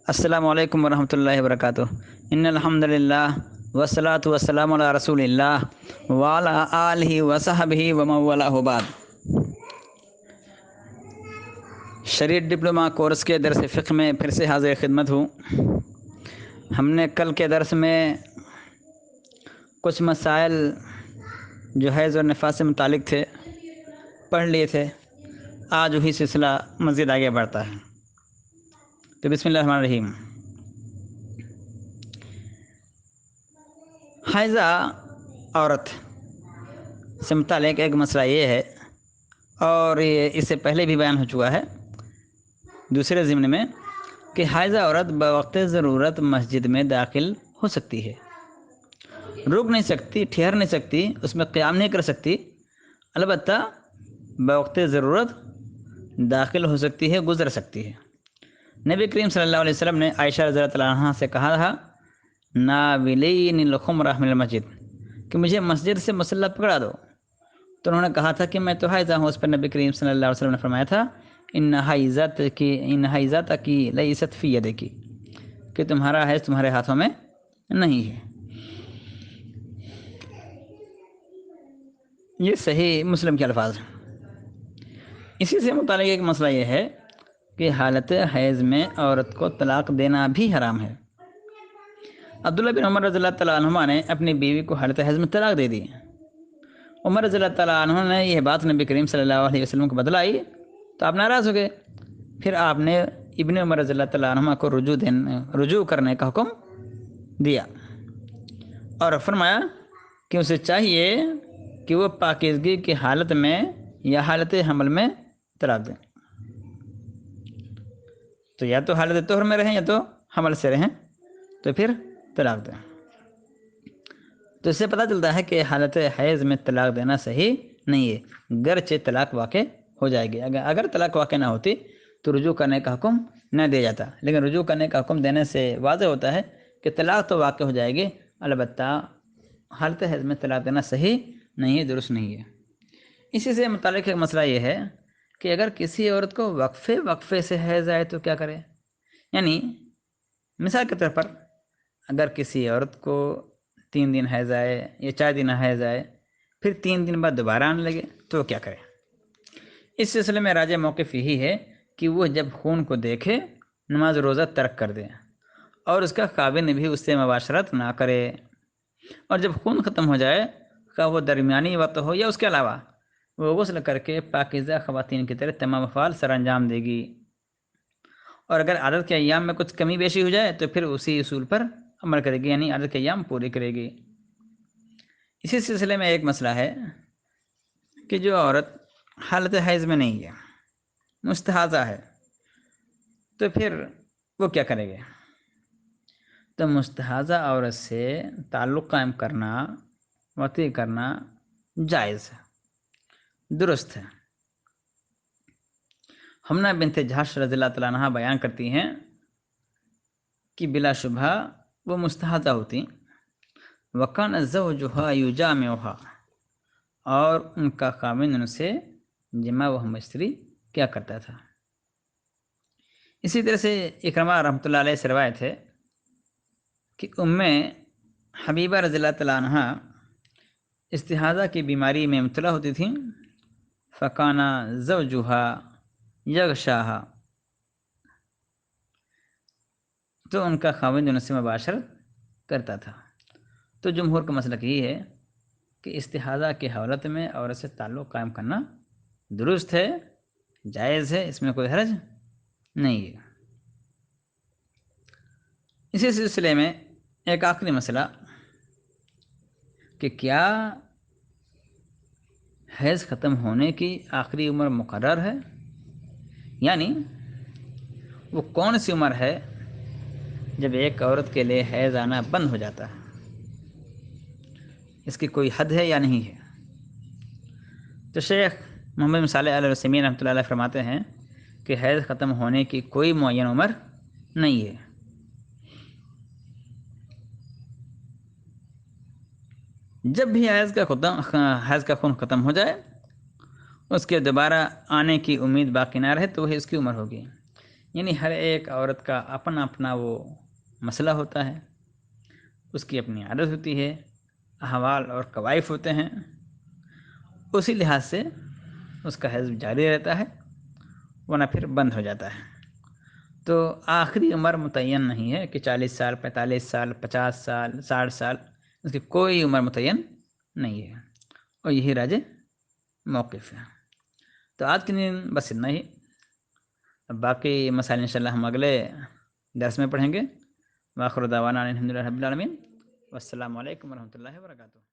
السلام علیکم ورحمۃ اللہ وبرکاتہ۔ ان الحمد للہ والصلاۃ والسلام علی رسول اللہ وعلی آلہ وصحبہ ومن والاه بعد۔ شریعت ڈپلومہ کورس کے درس فقہ میں پھر سے حاضر خدمت ہوں۔ ہم نے کل کے درس میں کچھ مسائل جو حیض اور نفاس سے متعلق تھے پڑھ لیے تھے۔ آج وہی سلسلہ مزید آگے بڑھتا ہے۔ تو بسم اللہ الرحمن الرحیم۔ حائضہ عورت سے متعلق ایک مسئلہ یہ ہے، اور یہ اس سے پہلے بھی بیان ہو چکا ہے دوسرے ضمن میں، کہ حائضہ عورت بوقت ضرورت مسجد میں داخل ہو سکتی ہے، رک نہیں سکتی، ٹھہر نہیں سکتی، اس میں قیام نہیں کر سکتی، البتہ بوقت ضرورت داخل ہو سکتی ہے، گزر سکتی ہے۔ نبی کریم صلی اللہ علیہ وسلم نے عائشہ رضی اللہ عنہا سے کہا تھا، ناولین الخمرہ من المسجد، کہ مجھے مسجد سے مصلی پکڑا دو۔ تو انہوں نے کہا تھا کہ میں تو حائضہ ہوں۔ اس پر نبی کریم صلی اللہ علیہ وسلم نے فرمایا تھا، ان حیضت کی لیست فی یدکی، کہ تمہارا حیض تمہارے ہاتھوں میں نہیں ہے۔ یہ صحیح مسلم کے الفاظ ہیں۔ اسی سے متعلق ایک مسئلہ یہ ہے کہ حالت حیض میں عورت کو طلاق دینا بھی حرام ہے۔ عبداللہ بن عمر رضی اللہ تعالیٰ عنہما نے اپنی بیوی کو حالت حیض میں طلاق دے دی۔ عمر رضی اللہ تعالیٰ عنہ نے یہ بات نبی کریم صلی اللہ علیہ وسلم کو بتلائی تو آپ ناراض ہو گئے۔ پھر آپ نے ابن عمر رضی اللہ تعالیٰ عنہما کو رجوع کرنے کا حکم دیا، اور فرمایا کہ اسے چاہیے کہ وہ پاکیزگی کی حالت میں یا حالت حمل میں طلاق دیں۔ تو یا تو حالت طہر میں رہیں یا تو حمل سے رہیں، تو پھر طلاق دیں۔ تو اس سے پتہ چلتا ہے کہ حالت حیض میں طلاق دینا صحیح نہیں ہے، گرچہ طلاق واقع ہو جائے گی۔ اگر طلاق واقع نہ ہوتی تو رجوع کرنے کا حکم نہ دیا جاتا، لیکن رجوع کرنے کا حکم دینے سے واضح ہوتا ہے کہ طلاق تو واقع ہو جائے گی، البتہ حالت حیض میں طلاق دینا صحیح نہیں ہے، درست نہیں ہے۔ اسی سے متعلق ایک مسئلہ یہ ہے کہ اگر کسی عورت کو وقفے سے حیض آئے تو کیا کرے؟ یعنی مثال کے طور پر اگر کسی عورت کو 3 دن حیض آئے یا 4 دن حیض آئے، پھر 3 دن بعد دوبارہ آنے لگے تو کیا کرے؟ اس سلسلے میں راجح موقف یہی ہے کہ وہ جب خون کو دیکھے نماز روزہ ترک کر دے، اور اس کا خاوند بھی اس سے مباشرت نہ کرے، اور جب خون ختم ہو جائے، خواہ وہ درمیانی وقت ہو یا اس کے علاوہ، وہ غسل کر کے پاکیزہ خواتین کی طرح تمام افعال سر انجام دے گی۔ اور اگر عدد کے ایام میں کچھ کمی بیشی ہو جائے تو پھر اسی اصول پر عمل کرے گی، یعنی عدد کے ایام پوری کرے گی۔ اسی سلسلے میں ایک مسئلہ ہے کہ جو عورت حالت حیض میں نہیں ہے، مستحاضہ ہے، تو پھر وہ کیا کرے گی؟ تو مستحاضہ عورت سے تعلق قائم کرنا، وطی کرنا جائز ہے، درست ہے۔ حمنہ بنت جہش رضی اللہ تعالیٰ عنہا بیان کرتی ہیں کہ بلا شبہ وہ مستحاضہ ہوتی، وَكَانَ زَوْجُهَا يُجَامِعُهَا، اور ان کا خاوند ان سے جمع و ہمشتری کیا کرتا تھا۔ اسی طرح سے اکرمہ رحمۃ اللہ علیہ سے روایت ہے کہ ام حبیبہ رضی اللہ تعالیٰ عنہ استحاضہ کی بیماری میں مبتلا ہوتی تھیں، فَكَانَ زَوْجُهَا یغشاہا، تو ان کا خاوند ان سے مباشرت کرتا تھا۔ تو جمہور کا مسلک یہ ہے کہ استحاضہ کی حالت میں عورت سے تعلق قائم کرنا درست ہے، جائز ہے، اس میں کوئی حرج نہیں ہے۔ اسی سلسلے میں ایک آخری مسئلہ کہ کیا حیض ختم ہونے کی آخری عمر مقرر ہے؟ یعنی وہ کون سی عمر ہے جب ایک عورت کے لیے حیض آنا بند ہو جاتا ہے؟ اس کی کوئی حد ہے یا نہیں ہے؟ تو شیخ محمد بن صالح علیہ العثیمین رحمۃ اللہ علیہ فرماتے ہیں کہ حیض ختم ہونے کی کوئی معین عمر نہیں ہے۔ جب بھی حیض کا خون ختم ہو جائے، اس کے دوبارہ آنے کی امید باقی نہ رہے تو وہی اس کی عمر ہوگی۔ یعنی ہر ایک عورت کا اپنا اپنا وہ مسئلہ ہوتا ہے، اس کی اپنی عادت ہوتی ہے، احوال اور کوائف ہوتے ہیں، اسی لحاظ سے اس کا حیض جاری رہتا ہے ورنہ پھر بند ہو جاتا ہے۔ تو آخری عمر متعین نہیں ہے کہ 40 سال، 45 سال، 50 سال، 60 سال، اس کی کوئی عمر متعین نہیں ہے، اور یہی راج موقف ہے۔ تو آج کے دن بس اتنا ہی، اب باقی مسائل انشاءاللہ ہم اگلے درس میں پڑھیں گے۔ وآخر دعوانا الحمد للہ رب العالمین، والسلام علیکم ورحمۃ اللہ وبرکاتہ۔